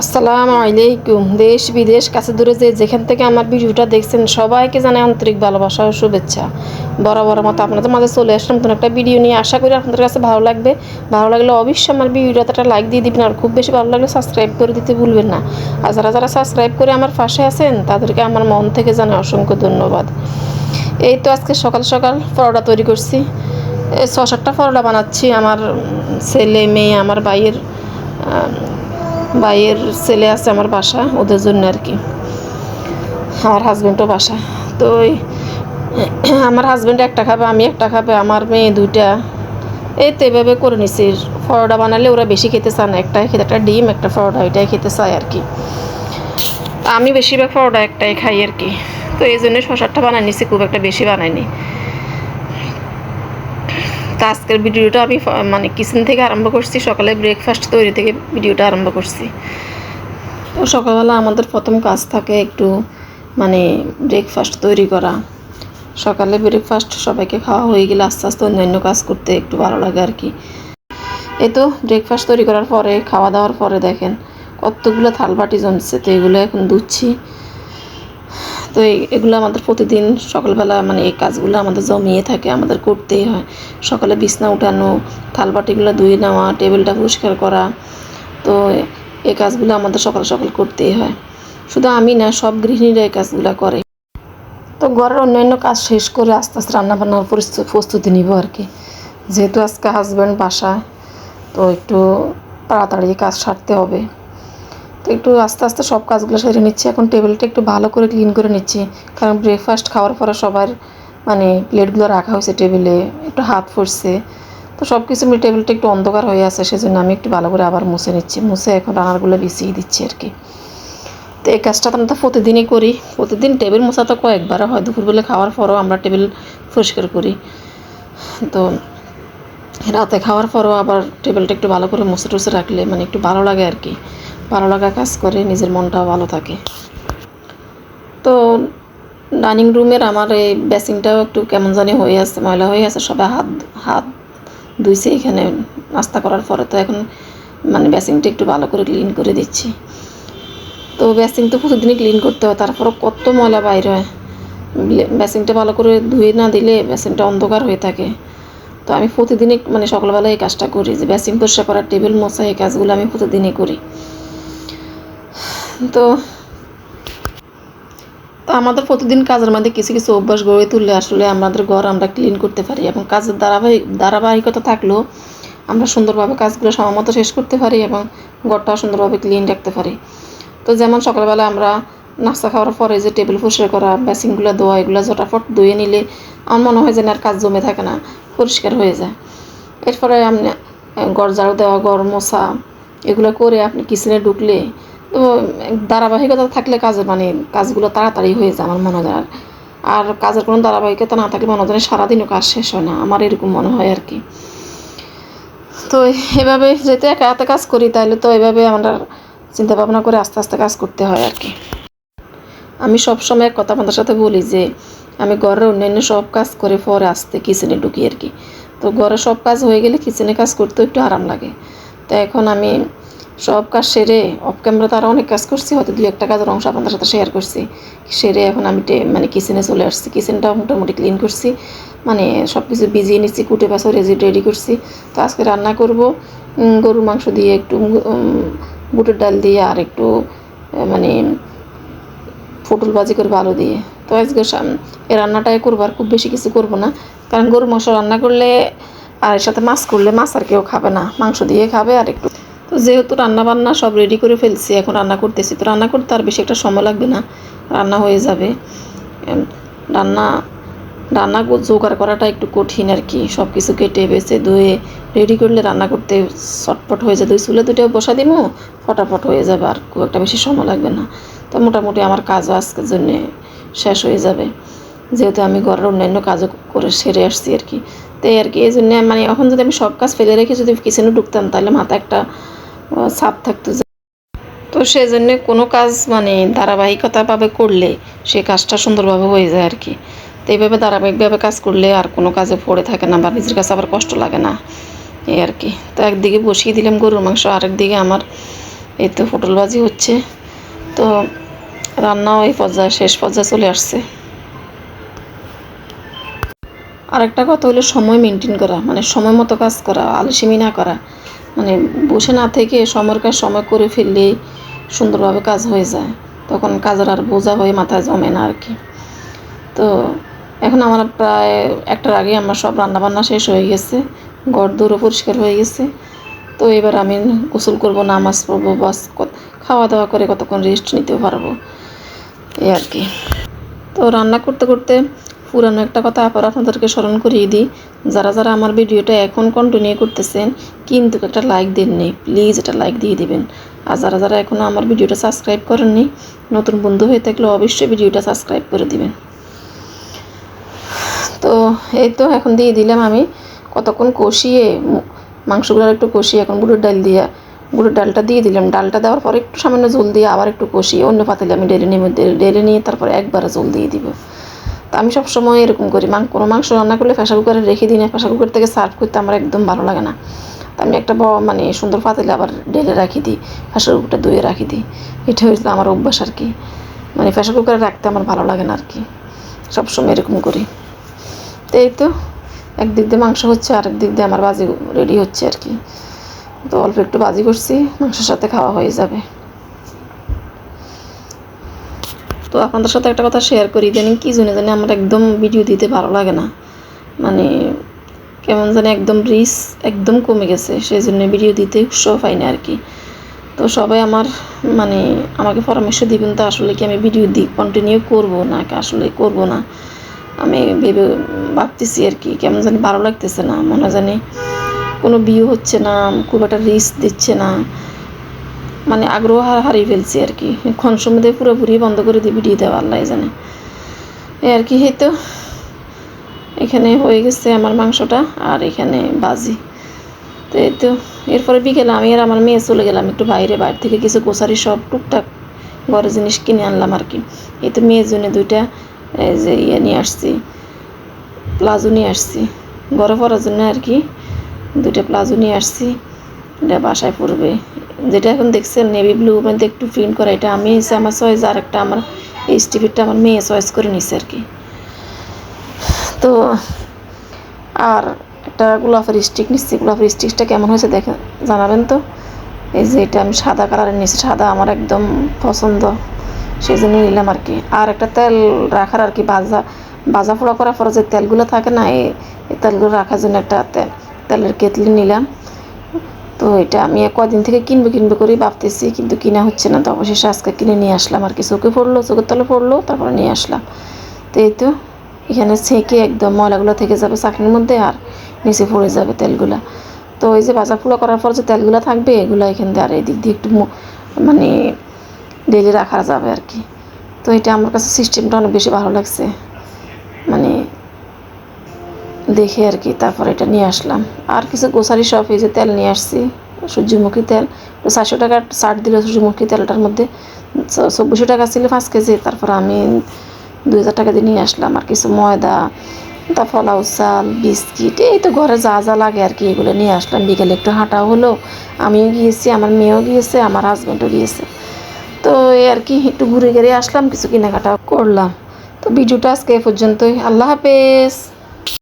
আসসালামু আলাইকুম। দেশ বিদেশ কাছে দূরে যেখান থেকে আমার ভিডিওটা দেখছেন সবাইকে জানাই আন্তরিক ভালোবাসা ও শুভেচ্ছা। বরাবর মতো আপনাদের মাঝে চলে আসলাম নতুন একটা ভিডিও নিয়ে। আশা করি আপনাদের কাছে ভালো লাগবে। ভালো লাগলে অবশ্যই আমার ভিডিওটা একটা লাইক দিয়ে দিবেন, আর খুব বেশি ভালো লাগলে সাবস্ক্রাইব করে দিতে ভুলবেন না। আর যারা যারা সাবস্ক্রাইব করে আমার পাশে আছেন তাদেরকে আমার মন থেকে জানাই অসংখ্য ধন্যবাদ। এই তো আজকে সকাল সকাল পরোটা তৈরি করছি। 6-7টা পরোটা বানাচ্ছি। আমার ছেলে মেয়ে, আমার ভাইয়ের ছেলে আছে আমার বাসা, ওদের জন্য আর কি। আমার হাজব্যান্ডও বাসা। তো আমার হাজব্যান্ড একটা খাবে, আমি একটা খাবে, আমার মেয়ে দুইটা। এই তো এভাবে করে নিছি। পরোটা বানালে ওরা বেশি খেতে চায় না, একটাই খেতে, একটা ডিম একটা পরোটা, ওইটাই খেতে চায় আর কি। আমি বেশিরভাগ পরোটা একটাই খাই আর কি। তো এই জন্য 6-7টা বানাই নিছি, খুব একটা বেশি বানাইনি। তো আজকের ভিডিওটা আমি মানে কিচেন থেকে আরম্ভ করছি, সকালে ব্রেকফাস্ট তৈরি থেকে ভিডিওটা আরম্ভ করছি। তো সকালবেলা আমাদের প্রথম কাজ থাকে একটু মানে ব্রেকফাস্ট তৈরি করা। সকালে ব্রেকফাস্ট সবাইকে খাওয়া হয়ে গেলে আস্তে আস্তে অন্যান্য কাজ করতে একটু ভালো লাগে আর কি। এই তো ব্রেকফাস্ট তৈরি করার পরে, খাওয়া দাওয়ার পরে দেখেন কতগুলো থালবাটি জমছে। তো এগুলো এখন ধুচ্ছি। তো এগুলো আমাদের প্রতিদিন সকালবেলা মানে এই কাজগুলো আমাদের জমিয়ে থাকে, আমাদের করতেই হয়। সকালে বিছনা উঠানো, থালবাটিগুলো ধুয়ে নেওয়া, টেবিলটা পরিষ্কার করা। তো এই কাজগুলো আমাদের সকাল সকাল করতেই হয়। শুধু আমি না, সব গৃহিণীরা এই কাজগুলো করে। তো ঘরের অন্যান্য কাজ শেষ করে আস্তে আস্তে রান্নাবান্নার প্রস্তুতি নিব আর কি। যেহেতু আজকে হাজব্যান্ড বাসায়, তো একটু তাড়াতাড়ি কাজ সারতে হবে। তো একটু আস্তে আস্তে সব কাজগুলো সেরে নিচ্ছি। এখন টেবিলটা একটু ভালো করে ক্লিন করে নিচ্ছি, কারণ ব্রেকফাস্ট খাওয়ার পরে সবার মানে প্লেটগুলো রাখা হয়েছে টেবিলে, একটু হাত ফুটছে। তো সব কিছু মিলে টেবিলটা একটু অন্ধকার হয়ে আছে, সেজন্য আমি একটু ভালো করে আবার মুছে নিচ্ছি। মুছে এখন রান্নাগুলো বিছিয়ে দিচ্ছি আর কি। তো এই কাজটা তো আমরা তো প্রতিদিনই করি। প্রতিদিন টেবিল মোছা তো কয়েকবারও হয়, দুপুরবেলা খাওয়ার পরও আমরা টেবিল পরিষ্কার করি। তো রাতে খাওয়ার পরও আবার টেবিলটা একটু ভালো করে মুছে টুছে রাখলে মানে একটু ভালো লাগে আর কি। ভালো লাগা কাজ করে, নিজের মনটাও ভালো থাকে। তো ডাইনিং রুমের আমার এই বেসিংটাও একটু কেমন জানি হয়ে আছে, ময়লা হয়ে আছে। সবাই হাত হাত ধুইছে এখানে নাস্তা করার পরে। তো এখন মানে বেসিংটা একটু ভালো করে ক্লিন করে দিচ্ছি। তো বেসিং তো প্রতিদিনই ক্লিন করতে হয়, তারপরও কত ময়লা বাইর হয়। বেসিংটা ভালো করে ধুয়ে না দিলে বেসিংটা অন্ধকার হয়ে থাকে। তো আমি প্রতিদিনই মানে সকালবেলা এই কাজটা করি, যে বেসিং পরিষ্কার করা, টেবিল মোছা, এই কাজগুলো আমি প্রতিদিনই করি। তো তো আমাদের প্রতিদিন কাজের মধ্যে কিছু কিছু অভ্যাস গড়ে তুললে আসলে আমাদের ঘর আমরা ক্লিন করতে পারি, এবং কাজের ধারাবাহিকতা থাকলেও আমরা সুন্দরভাবে কাজগুলো সময়মতো শেষ করতে পারি এবং ঘরটাও সুন্দরভাবে ক্লিন রাখতে পারি। তো যেমন সকালবেলা আমরা নাস্তা খাওয়ার পরে যে টেবিল পরিষ্কার করা, বেসিনগুলো ধোয়া, এগুলো ঝটাফট ধুয়ে নিলে আমার মনে হয় যেন আর কাজ জমে থাকে না, পরিষ্কার হয়ে যায়। এরপরে আপনি ঘর ঝাড়ু দেওয়া, ঘর মোছা, এগুলো করে আপনি কিচেনে ঢুকলে তো ধারাবাহিকতা থাকলে কাজের মানে কাজগুলো তাড়াতাড়ি হয়ে যায় আমার মনে হয়। আর কাজের কোনো ধারাবাহিকতা না থাকলে মনে হয় সারাদিনও কাজ শেষ হয় না, আমার এরকম মনে হয় আর কি। তো এভাবে যেহেতু একা হাতে কাজ করি, তাহলে তো এভাবে আমরা চিন্তা ভাবনা করে আস্তে আস্তে কাজ করতে হয় আর কি। আমি সবসময় এক কথা আপনাদের সাথে বলি যে আমি ঘরের অন্যান্য সব কাজ করে পরে আসতে কিচেনে ঢুকি আর কি। তো ঘরে সব কাজ হয়ে গেলে কিচেনে কাজ করতে একটু আরাম লাগে। তো এখন আমি সব কাজ সেরে অফ ক্যামেরাতে আরও অনেক কাজ করছি, হয়তো 2-1টা কাজের অংশ আপনাদের সাথে শেয়ার করছি। সেরে এখন আমি মানে কিচেনে চলে আসছি। কিচেনটাও মোটামুটি ক্লিন করছি, মানে সব কিছু ভিজিয়ে নিচ্ছি, কুটে পাশে রেডি করছি। তো আজকে রান্না করব গরুর মাংস দিয়ে, একটু বুটের ডাল দিয়ে, আর একটু মানে পটল ভাজি করবো আলু দিয়ে। তো আজকে এই রান্নাটাই করবো, আর খুব বেশি কিছু করবো না, কারণ গরুর মাংস রান্না করলে আর এর সাথে মাছ করলে মাছ আর কেউ খাবে না, মাংস দিয়ে খাবে আর একটু। তো যেহেতু রান্না বান্না সব রেডি করে ফেলছি, এখন রান্না করতেছি। তো রান্না করতে আর বেশি একটা সময় লাগবে না, রান্না হয়ে যাবে। রান্না রান্না জোগাড় করাটা একটু কঠিন আর কি। সব কিছু কেটে বেছে ধুয়ে রেডি করলে রান্না করতে চটপট হয়ে যায়। চুলে দুটো বসা দিব, ফটাফট হয়ে যাবে, আর খুব একটা বেশি সময় লাগবে না। তো মোটামুটি আমার কাজও আজকের জন্যে শেষ হয়ে যাবে, যেহেতু আমি ঘরের অন্যান্য কাজও করে সেরে আসছি আর কি। তাই আর কি, এই জন্যে মানে এখন যদি আমি সব কাজ ফেলে রেখে যদি কিচেনে ঢুকতাম, তাহলে মাথায় একটা চাপ থাকতো। তো সেই জন্যে কোনো কাজ মানে ধারাবাহিকতাভাবে করলে সে কাজটা সুন্দরভাবে হয়ে যায় আর কি। তো এইভাবে ধারাবাহিকভাবে কাজ করলে আর কোনো কাজে পড়ে থাকে না, বা নিজের কাছে আবার কষ্ট লাগে না, এই আর কি। তো একদিকে বসিয়ে দিলাম গরুর মাংস, আরেকদিকে আমার এই তো পটল ভাজি হচ্ছে। তো রান্নাও এই পর্যায়ে শেষ পর্যায়ে চলে আসছে। আরেকটা কথা হলো সময় মেনটেন করা, মানে সময় মতো কাজ করা, আলসেমি না করা, মানে বসে না থেকে সময়ের কাজ সময় করে ফেললেই সুন্দরভাবে কাজ হয়ে যায়, তখন কাজের আর বোঝা হয়ে মাথায় জমে না আর কি। তো এখন আমার প্রায় 1টার আগে আমার সব রান্নাবান্না শেষ হয়ে গেছে, ঘর দৌড়ও পরিষ্কার হয়ে গেছে। তো এবার আমি গোসল করবো, নামাজ পড়বো, বাস খাওয়া দাওয়া করে কতক্ষণ রেস্ট নিতেও পারবো, এই আর কি। তো রান্না করতে করতে পুরানো একটা কথা আবার আপনাদেরকে স্মরণ করিয়ে দিই, যারা যারা আমার ভিডিওটা এখন কন্টিনিউ করতেছেন কিন্তু একটা লাইক দেননি, প্লিজ একটা লাইক দিয়ে দিবেন। আর যারা যারা এখনও আমার ভিডিওটা সাবস্ক্রাইব করেননি, নতুন বন্ধু হয়ে থাকলে অবশ্যই ভিডিওটা সাবস্ক্রাইব করে দিবেন। তো এই তো এখন দিয়ে দিলাম আমি, কতক্ষণ কষিয়ে মাংসগুলো একটু কষিয়ে এখন বুটের ডালটা দিয়ে দিলাম। ডালটা দেওয়ার পরে একটু সামান্য জল দিয়ে আবার একটু কষিয়ে অন্য পাতিলে আমি ডেলে নিয়ে তারপরে একবারে জল দিয়ে দিব। তো আমি সবসময় এরকম করি, কোনো মাংস রান্না করলে প্রেসার কুকারে রেখে দিই না, প্রেসার কুকার থেকে সার্ভ করতে আমার একদম ভালো লাগে না। তো আমি একটা মানে সুন্দর পাতিলে আবার ডেলে রাখি দিই, প্রেসার কুকারটা ধুয়ে রাখি দিই। এটা হয়েছিল আমার অভ্যাস আর কি, মানে প্রেসার কুকারে রাখতে আমার ভালো লাগে না আর কি, সবসময় এরকম করি। তো এই তো একদিক দিয়ে মাংস হচ্ছে, আরেক দিক দিয়ে আমার ভাজি রেডি হচ্ছে আর কি। তো অল্প একটু ভাজি করছি, মাংসের সাথে খাওয়া হয়ে যাবে। তো আপনাদের সাথে একটা কথা শেয়ার করি, ইদানিং কী জানি আমার একদম ভিডিও দিতে ভালো লাগে না, মানে কেমন জানি একদম রিচ একদম কমে গেছে, সেই জন্য ভিডিও দিতে উৎসাহ পাই না আর কি। তো সবাই মানে আমাকে পরামর্শ দিবেন, তো আসলে কি আমি ভিডিও কন্টিনিউ করবো না আসলে করব না, আমি ভাবতেছি আর কি। কেমন জানি ভালো লাগতেছে না, মনে জানি কোনো ভিউ হচ্ছে না, খুব একটা রিস্ক দিচ্ছে না, মানে আগ্রহ হারিয়ে ফেলছি আর কি। ক্ষণ সময় পুরোপুরি বন্ধ করে দিয়ে ভিডিও দেওয়া, আল্লাহ জানে, এই আর কি। এই তো এখানে হয়ে গেছে আমার মাংসটা, আর এখানে ভাজি। তো এই তো এরপরে বিকেলে আমি আর আমার মেয়ে চলে গেলাম একটু বাইরে থেকে কিছু গ্রোসারি সব টুকটাক ঘরের জিনিস কিনে আনলাম আর কি। এই তো মেয়ের জন্য 2টা যে নিয়ে আসছি, প্লাজো নিয়ে আসছি ঘরে পরার জন্য আর কি। 2টা প্লাজো নিয়ে আসছি, এটা বাসায় পরবে। যেটা এখন দেখছেন নেভি ব্লু মধ্যে একটু প্রিন্ট করা, এটা আমি আমার চয়েস, আর একটা আমার এই স্টিফিটটা আমার মেয়ে চয়েস করে নিছে আর কি। তো আর একটা গোলাপের স্টিক নিচ্ছি, গোলাপের স্টিকটা কেমন হয়েছে দেখে জানাবেন তো। এই যে এটা আমি সাদা কালারের নিচ্ছি, সাদা আমার একদম পছন্দ, সেই জন্য নিলাম আর কি। আর একটা তেল রাখার আর কি, ভাজা পোড়া করার পরে যে তেলগুলো থাকে না, এই তেলগুলো রাখার জন্য একটা তেলের কেটলি নিলাম। তো এটা আমি কদিন থেকে কিনবো করেই ভাবতেছি, কিন্তু কিনা হচ্ছে না। তো অবশেষে আজকে কিনে নিয়ে আসলাম আর কি, চোখের তলে পড়লো, তারপরে নিয়ে আসলাম। তো এই তো এখানে ছেঁকে একদম ময়লাগুলো থেকে যাবে চাকনির মধ্যে, আর নিচে পড়ে যাবে তেলগুলা। তো এই যে ভাজা পোড়া করার পর যে তেলগুলো থাকবে, এগুলো এখান দিয়ে আর এদিক দিয়ে একটু মানে ডেলি রাখা যাবে আর কি। তো এটা আমার কাছে সিস্টেমটা অনেক বেশি ভালো লাগছে, মানে দেখে আর কি। তারপর এটা নিয়ে আসলাম। আর কিছু গ্রোসারি শপ, এই যে তেল নিয়ে আসছি, সূর্যমুখী তেল 400 টাকা ছাড় দিল সূর্যমুখী তেলটার মধ্যে। 2400 টাকা ছিল 5 কেজি। তারপর আমি 2000 টাকা দিয়ে নিয়ে আসলাম। আর কিছু ময়দা, তা পোলাও চাল, বিস্কিট, এই তো ঘরে যা যা লাগে আর কি, এগুলো নিয়ে আসলাম। বিকেলে একটু হাঁটা হলো, আমিও গিয়েছি, আমার মেয়েও গিয়েছে, আমার হাজব্যান্ডও গিয়েছে। তো এই আর কি একটু ঘুরে আসলাম, কিছু কেনাকাটা করলাম। তো ভিডিওটা আজকে এ পর্যন্তই। আল্লাহ হাফেজ।